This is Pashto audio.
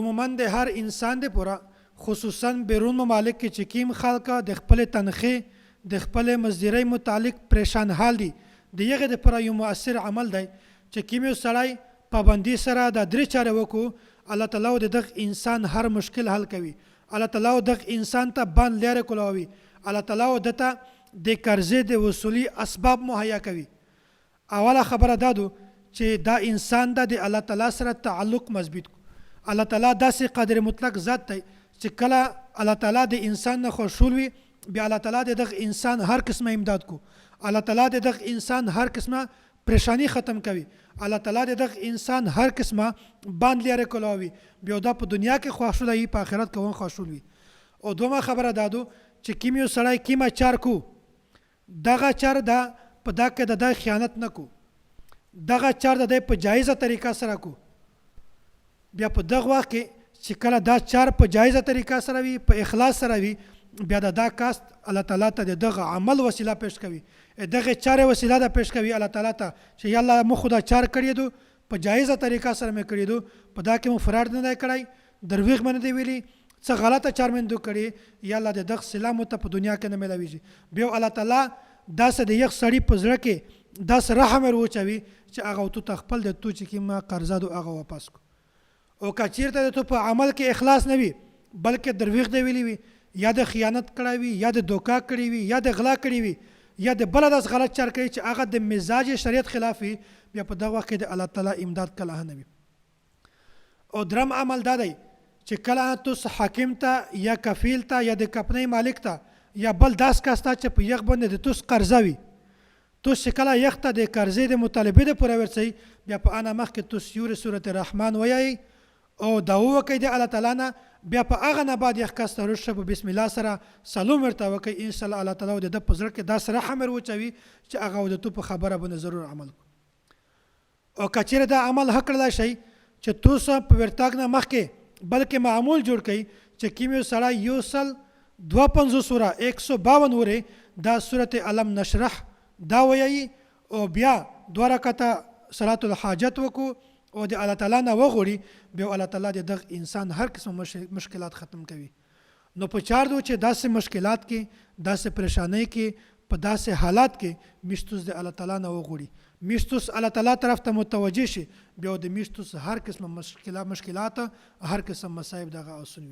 عموما د هر انسان د پورا خصوصا بیرون ممالک کې چې کیم خلکه د خپل تنخې د خپل مزدورۍ متعلق پریشان حال دي د یغه د پر یو مؤثر عمل دی چې کیم یو سړی پابندي سره د درې چارې وکړو الله تعالی د دغه انسان هر مشکل حل کوي الله تعالی دغه انسان ته باندې لاره کولاوي الله تعالی دته د قرضې د وصولي اسباب مهیا کوي اوله خبره دادو چې دا انسان د الله تعالی سره تعلق مضبوط کو الله تعالی داسې قادر مطلق ذات دی چې کله الله تعالی د انسان نه خوشحال وي بیا الله تعالی د دغه انسان هر قسمه امداد کو الله تعالی د دغه انسان هر قسمه پریشانی ختم کوي الله تعالی د دغه انسان هر قسمه باندې لري کولاوي بیا دا په دنیا کې خوشحال وي په آخرت کې هم خوشحال وي او دومره خبره دادو چې کیمیو سړی کیما چار کو دغه چار دا په دا کې د خیانت نه کو دغه چار د په جایزه طریقه سره کو بیا په دغه وخت کې چې کله دا چار په جایزه طریقه سره وي په اخلاص سره وي بیا دا کاست الله تعالی ته دغه عمل وسیله پیش کوي دغه چار وسیله دا پیش کوي الله تعالی ته چې یا الله مو خدا چار کړی دو په جایزه طریقه سره مې کړی دو په دا کې مو فرار نه کړی درویغ باندې دی ویلي څه غلطه چار مې دو کړی یا الله دغه سلام ته په دنیا کې نه ملويږي بیا الله تعالی داسې د یو سړی په زړه کې داسې رحم وروچوي چې هغه تو خپل د تو چې ما قرضه دو هغه واپس کو او کچیرته ته په عمل کې اخلاص نه وي بلکې درویغ دی ویلی وي یا د خیانت کړی وي یا د دوکا کړی وي یا د غلا کړی وي یا د بل داس غلط چار کوي چې هغه د مزاج شریعت خلاف وي بیا په دغه وخت کې د الله تعالی امداد کله نه وي او درم عمل دا دی چې کله تاسو حاکم ته یا کفیل ته یا د کمپنۍ مالک ته یا بل داس کاسته چې په یغ باندې د تاسو قرضه وي تاسو کله یغ ته د قرضې د مطالبه د پوره ورسي بیا په انا مخ کې تاسو یو سورته رحمان وایي او دا وکي د الله تعالی نه بیا په هغه نه بعد یخ کاست رشه په بسم الله سره سلام ورته وکي ان شاء الله الله تعالی د په زړه کې دا سره حمر وچوي چې هغه د تو په خبره باندې ضرور عمل کو او کچره دا عمل حق کړل شي چې تاسو په ورتاګ نه مخ کې بلکې معمول جوړ کړي چې کیمیو سره یو سل 52 سوره 152 وره دا سوره علم نشرح دا وایي او بیا دوه رکعاته صلات الحاجت وکړو او د الله تعالی نه وغوړي بیا الله تعالی د دغه انسان هر قسم مشکلات ختم کوي نو په چار دو چې داسې مشکلات کې داسې پریشانۍ کې په داسې حالات کې مشتوس د الله تعالی نه وغوړي مشتوس الله تعالی طرف ته متوجه شي بیا د مشتوس هر قسم مشکلات هر قسم مصائب دغه اوسنوي